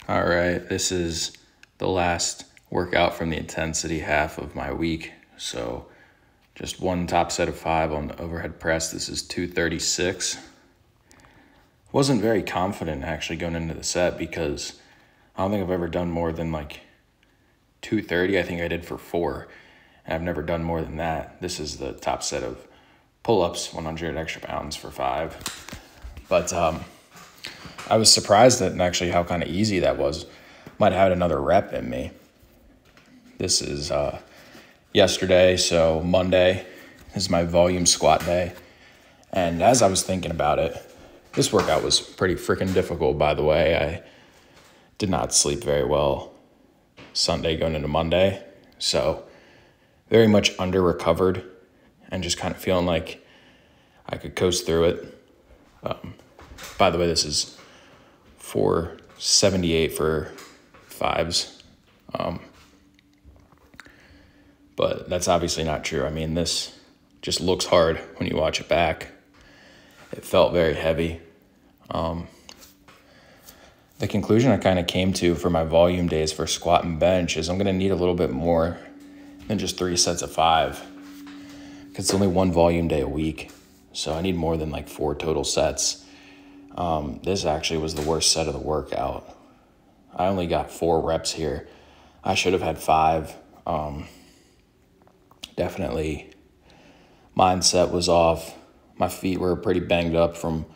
All right, this is the last workout from the intensity half of my week. So just one top set of 5 on the overhead press. This is 236. Wasn't very confident actually going into the set because I don't think I've ever done more than like 230. I think I did for 4, and I've never done more than that. This is the top set of pull-ups, 100 extra pounds for 5. But I was surprised at actually how kind of easy that was. Might have had another rep in me. This is yesterday, so Monday is my volume squat day. And as I was thinking about it, this workout was pretty freaking difficult, by the way. I did not sleep very well Sunday going into Monday, so very much under-recovered and just kind of feeling like I could coast through it. By the way, this is 478 for 5s. But that's obviously not true. I mean, this just looks hard when you watch it back. It felt very heavy. The conclusion I kind of came to for my volume days for squat and bench is I'm going to need a little bit more than just 3 sets of 5. Because it's only one volume day a week. So I need more than like 4 total sets. This actually was the worst set of the workout. I only got 4 reps here. I should have had 5. Definitely mindset was off. My feet were pretty banged up from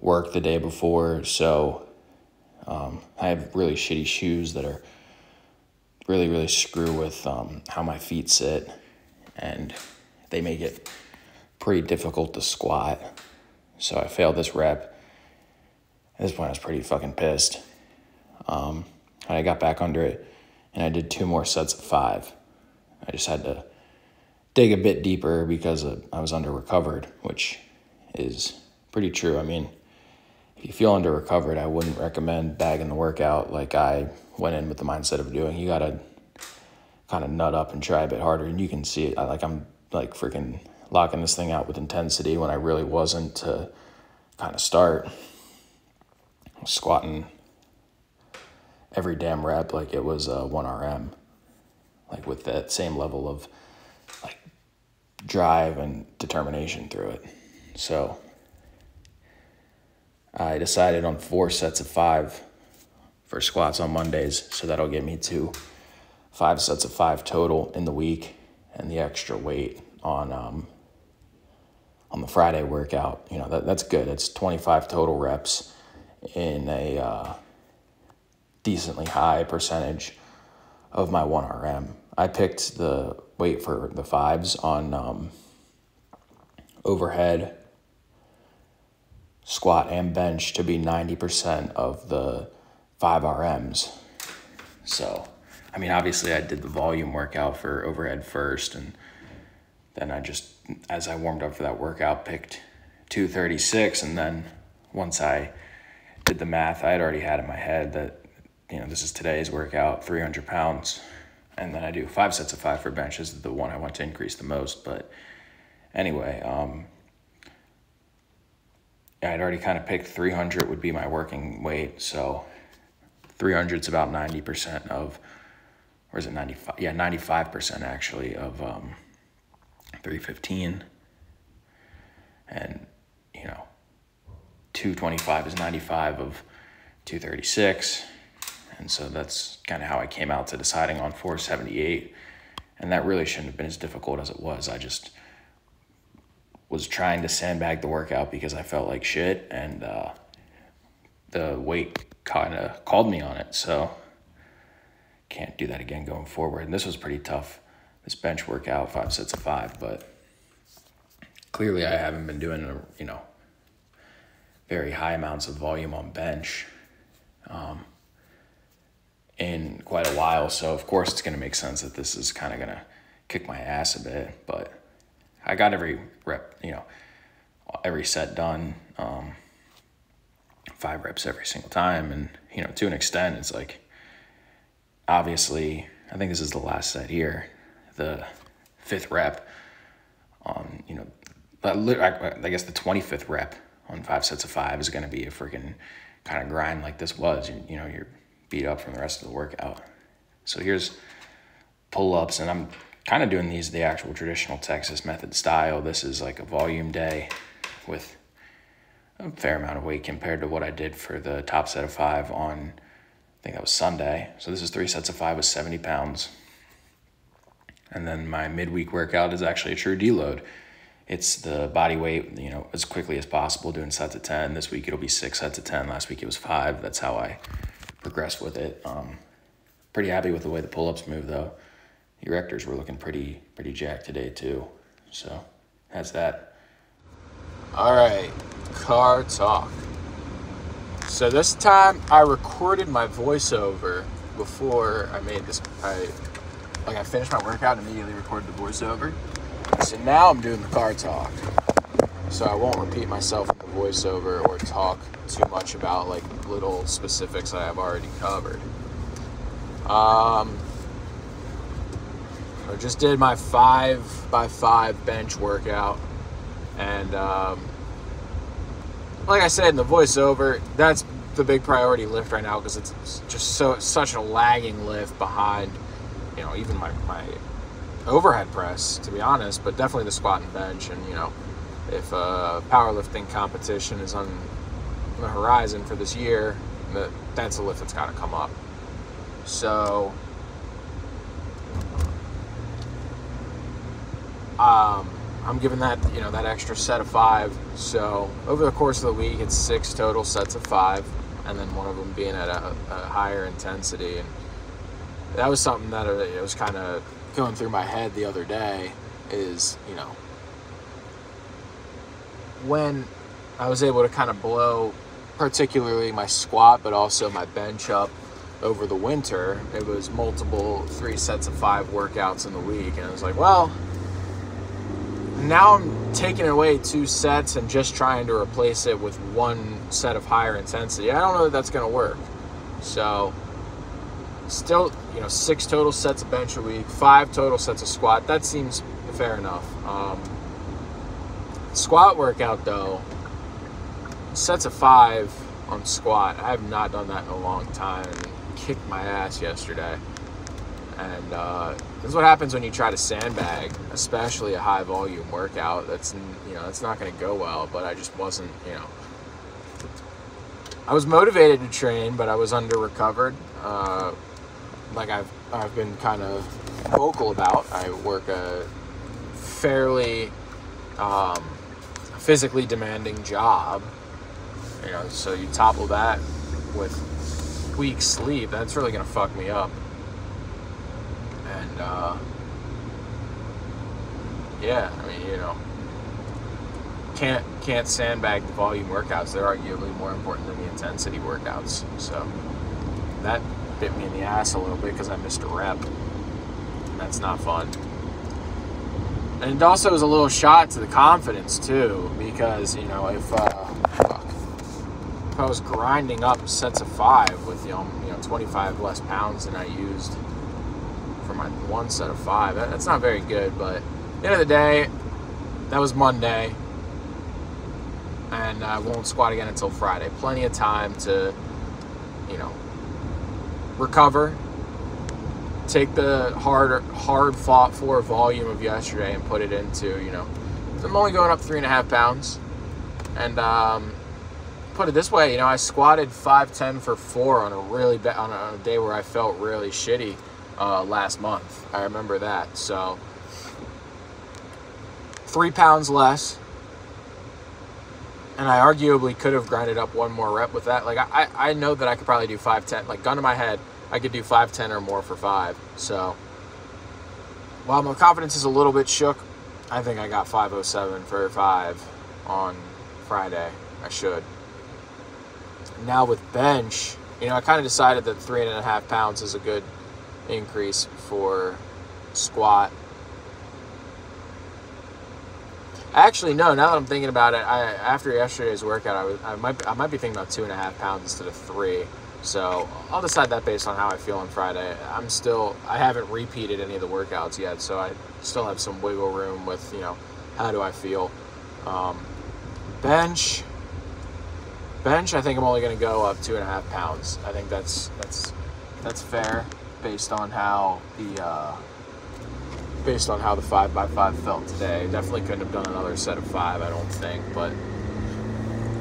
work the day before, so I have really shitty shoes that are really screw with how my feet sit, and they make it pretty difficult to squat. So I failed this rep. At this point, I was pretty fucking pissed. I got back under it, and I did 2 more sets of 5. I just had to dig a bit deeper because I was under-recovered, which is pretty true. I mean, if you feel under-recovered, I wouldn't recommend bagging the workout like I went in with the mindset of doing. You got to kind of nut up and try a bit harder, and you can see it. I'm like freaking locking this thing out with intensity when I really wasn't to kind of start. I was squatting every damn rep like it was 1 RM, like with that same level of like drive and determination through it. So I decided on 4 sets of 5 for squats on Mondays, so that'll get me to 5 sets of 5 total in the week, and the extra weight on the Friday workout. You know, that's good. It's 25 total reps in a decently high percentage of my 1 RM. I picked the weight for the 5s on overhead, squat, and bench to be 90% of the 5 RMs. So, I mean, obviously I did the volume workout for overhead first, and then I just, as I warmed up for that workout, picked 236, and then once I did the math, I had already had in my head that, you know, this is today's workout, 300 pounds, and then I do 5 sets of 5 for bench. This is the one I want to increase the most. But anyway, I'd already kind of picked 300 would be my working weight. So 300 is about 90% of, or is it 95? Yeah, 95% actually of 315. And, you know, 225 is 95 of 236. And so that's kind of how I came out to deciding on 478. And that really shouldn't have been as difficult as it was. I just was trying to sandbag the workout because I felt like shit, and the weight kind of called me on it. So can't do that again going forward. And this was pretty tough, this bench workout, 5 sets of 5. But clearly I haven't been doing, very high amounts of volume on bench in quite a while. So of course it's going to make sense that this is kind of going to kick my ass a bit. But I got every rep, every set done, 5 reps every single time. And, to an extent, it's like, obviously, I think this is the last set here, the 5th rep on, I guess the 25th rep on 5 sets of 5 is going to be a freaking kind of grind like this was. You're beat up from the rest of the workout. So here's pull-ups, and I'm kind of doing these the actual traditional Texas method style. This is like a volume day with a fair amount of weight compared to what I did for the top set of 5 on, I think that was Sunday. So this is 3 sets of 5 with 70 pounds. And then my midweek workout is actually a true deload. It's the body weight, as quickly as possible, doing sets of 10. This week it'll be 6 sets of 10. Last week it was 5. That's how I progressed with it. Pretty happy with the way the pull-ups move, though. Erectors were looking pretty jacked today, too. So that's that. All right, car talk. So this time I recorded my voiceover before I made this. I finished my workout and immediately recorded the voiceover. So now I'm doing the car talk. So I won't repeat myself in the voiceover or talk too much about like little specifics that I've already covered. I just did my 5x5 bench workout, and like I said in the voiceover, that's the big priority lift right now because it's just such a lagging lift behind, even my overhead press, to be honest, but definitely the squat and bench. And if powerlifting competition is on the horizon for this year, that's a lift that's got to come up. So I'm giving that that extra set of 5. So over the course of the week, it's 6 total sets of 5, and then one of them being at a higher intensity. And that was something that it was kind of going through my head the other day. Is when I was able to kind of blow, particularly my squat, but also my bench up over the winter. It was multiple 3 sets of 5 workouts in the week, and I was like, well, now I'm taking away 2 sets and just trying to replace it with 1 set of higher intensity. I don't know that that's going to work. So still, 6 total sets of bench a week, 5 total sets of squat. That seems fair enough. Squat workout, though, sets of 5 on squat. I have not done that in a long time. Kicked my ass yesterday. And this is what happens when you try to sandbag, especially a high volume workout. That's not going to go well. But I just wasn't, I was motivated to train, but I was under recovered. Like I've been kind of vocal about. I work a fairly physically demanding job. So you topple that with weak sleep, that's really going to fuck me up. And can't sandbag the volume workouts. They're arguably more important than the intensity workouts. So that bit me in the ass a little bit because I missed a rep. That's not fun. And it also was a little shot to the confidence too, because if I was grinding up sets of 5 with 25 less pounds than I used for my 1 set of 5, that's not very good. But at the end of the day, that was Monday, and I won't squat again until Friday. Plenty of time to recover, take the hard fought for volume of yesterday and put it into I'm only going up 3.5 pounds. And put it this way, I squatted 510 for 4 on a day where I felt really shitty last month. I remember that. So 3 pounds less, and I arguably could have grinded up 1 more rep with that. Like I know that I could probably do 510. Like, gun to my head, I could do 510 or more for 5. So while my confidence is a little bit shook, I think I got 507 for 5 on Friday. I should. Now with bench, I kind of decided that 3.5 pounds is a good increase for squat. Actually, no. Now that I'm thinking about it, after yesterday's workout, I might be thinking about 2.5 pounds instead of 3. So I'll decide that based on how I feel on Friday. I haven't repeated any of the workouts yet, so I still have some wiggle room with how do I feel. Bench, I think I'm only going to go up 2.5 pounds. I think that's That's fair based on how the 5x5 felt today. Definitely couldn't have done another set of 5, I don't think, but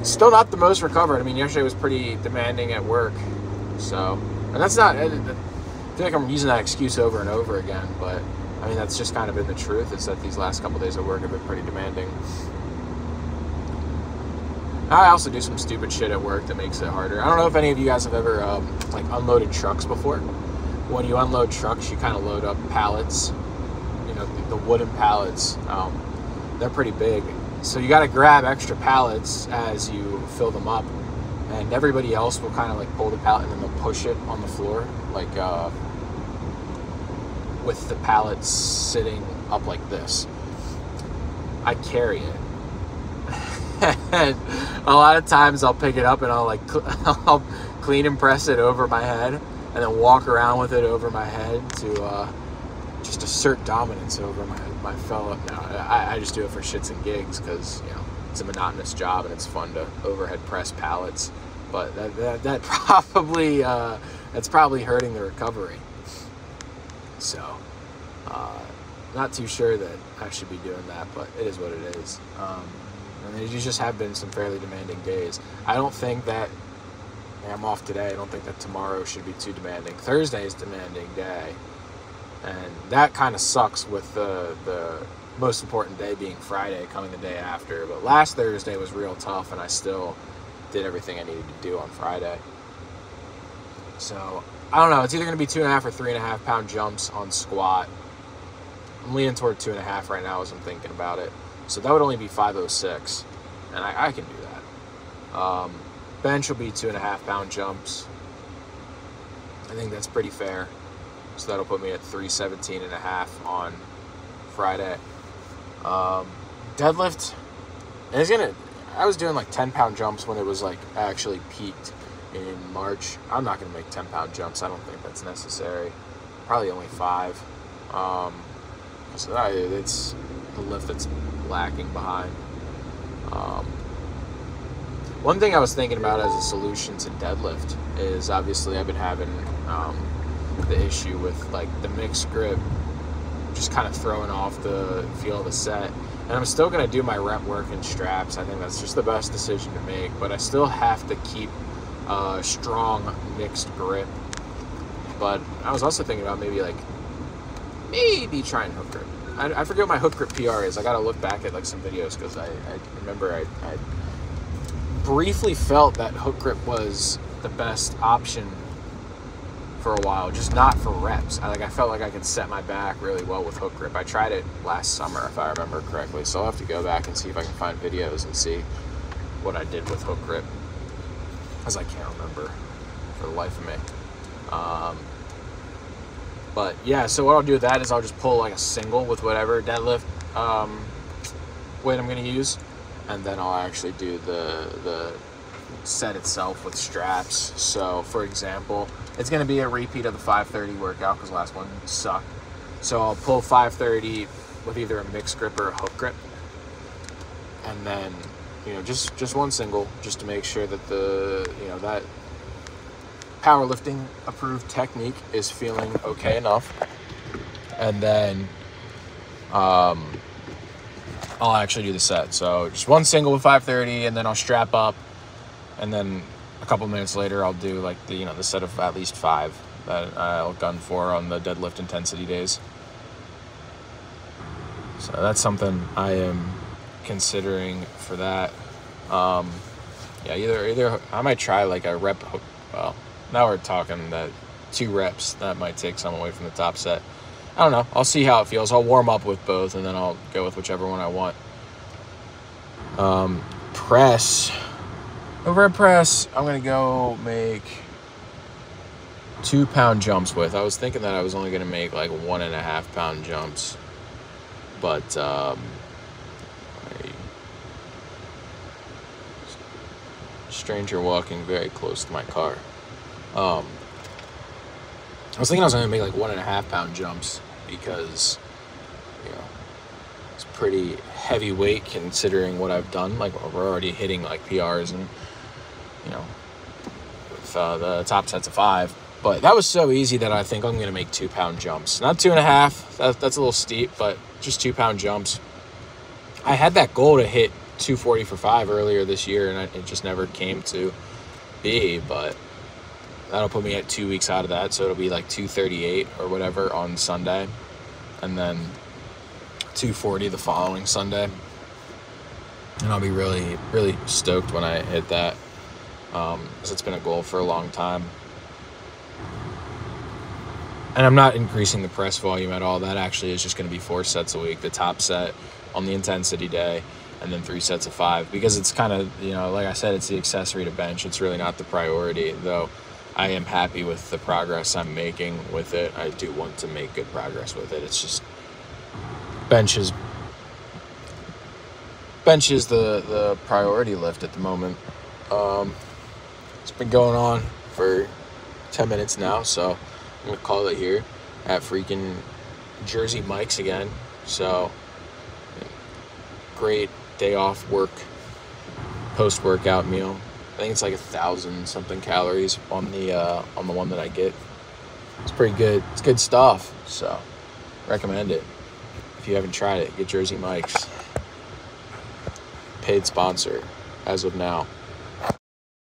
still not the most recovered. I mean, yesterday was pretty demanding at work, so, and that's not, I feel like I'm using that excuse over and over again, but I mean, that's just kind of been the truth, is that these last couple days of work have been pretty demanding. I also do some stupid shit at work that makes it harder. I don't know if any of you guys have ever like unloaded trucks before. When you unload trucks, you kind of load up pallets, you know, the wooden pallets. They're pretty big, so you got to grab extra pallets as you fill them up, and everybody else will kind of like pull the pallet and then they'll push it on the floor, like with the pallets sitting up like this. I carry it. And a lot of times I'll pick it up and I'll clean and press it over my head and then walk around with it over my head to just assert dominance over my fellow. No, I just do it for shits and gigs because, you know, it's a monotonous job and it's fun to overhead press pallets. But that probably that's probably hurting the recovery. So not too sure that I should be doing that, but it is what it is. And these just have been some fairly demanding days. I don't think that, I'm off today, I don't think that tomorrow should be too demanding. Thursday is a demanding day, and that kind of sucks with the most important day being Friday coming the day after. But last Thursday was real tough, and I still did everything I needed to do on Friday. So, I don't know, it's either going to be 2.5 or 3.5 pound jumps on squat. I'm leaning toward 2.5 right now as I'm thinking about it. So that would only be 506, and I can do that. Bench will be 2.5 pound jumps. I think that's pretty fair. So that'll put me at 317.5 on Friday. Deadlift, and I was doing like 10 pound jumps when it was like actually peaked in March. I'm not gonna make 10 pound jumps. I don't think that's necessary. Probably only 5. So it's the lift that's lacking behind. One thing I was thinking about as a solution to deadlift is, obviously I've been having the issue with like the mixed grip just kind of throwing off the feel of the set, and I'm still going to do my rep work in straps. I think that's just the best decision to make, but I still have to keep strong mixed grip. But I was also thinking about maybe trying hook grip. I forget what my hook grip PR is. I got to look back at like some videos, because I remember I briefly felt that hook grip was the best option for a while, just not for reps. I felt like I could set my back really well with hook grip. I tried it last summer, if I remember correctly, so I'll have to go back and see if I can find videos and see what I did with hook grip, because I can't remember for the life of me. But yeah, so what I'll do with that is I'll just pull like a single with whatever deadlift weight I'm going to use, and then I'll actually do the set itself with straps. So for example, it's going to be a repeat of the 530 workout, because the last one sucked. So I'll pull 530 with either a mixed grip or a hook grip, and then, you know, just one single, just to make sure that that powerlifting approved technique is feeling okay enough. And then I'll actually do the set. So just one single with 530, and then I'll strap up, and then a couple minutes later I'll do like the set of at least 5 that I'll gun for on the deadlift intensity days. So that's something I am considering for that. Yeah, either I might try like a rep hook. Well, now we're talking that 2 reps. That might take some away from the top set. I don't know. I'll see how it feels. I'll warm up with both, and then I'll go with whichever one I want. Press. Overhead press, I'm going to go make 2 pound jumps with. I was thinking that I was only going to make like 1.5 pound jumps. But, stranger walking very close to my car. I was thinking I was going to make like 1.5 pound jumps, because, it's pretty heavy weight considering what I've done. Like, we're already hitting like PRs and, with the top sets of 5. But that was so easy that I think I'm going to make 2-pound jumps. Not 2.5. That's a little steep, but just 2-pound jumps. I had that goal to hit 240 for 5 earlier this year, and it just never came to be. But that'll put me at 2 weeks out of that, so it'll be like 238 or whatever on Sunday, and then 240 the following Sunday. And I'll be really, really stoked when I hit that, because it's been a goal for a long time. And I'm not increasing the press volume at all. That actually is just going to be 4 sets a week. The top set on the intensity day, and then 3 sets of 5. Because it's kind of, like I said, it's the accessory to bench. It's really not the priority, though I am happy with the progress I'm making with it. I do want to make good progress with it. It's just bench is the priority lift at the moment. It's been going on for 10 minutes now, so I'm going to call it here at freaking Jersey Mike's again. So, great day off work, post-workout meal. I think it's like 1,000 something calories on the one that I get. It's pretty good. It's good stuff, so recommend it. If you haven't tried it, get Jersey Mike's. Paid sponsor as of now.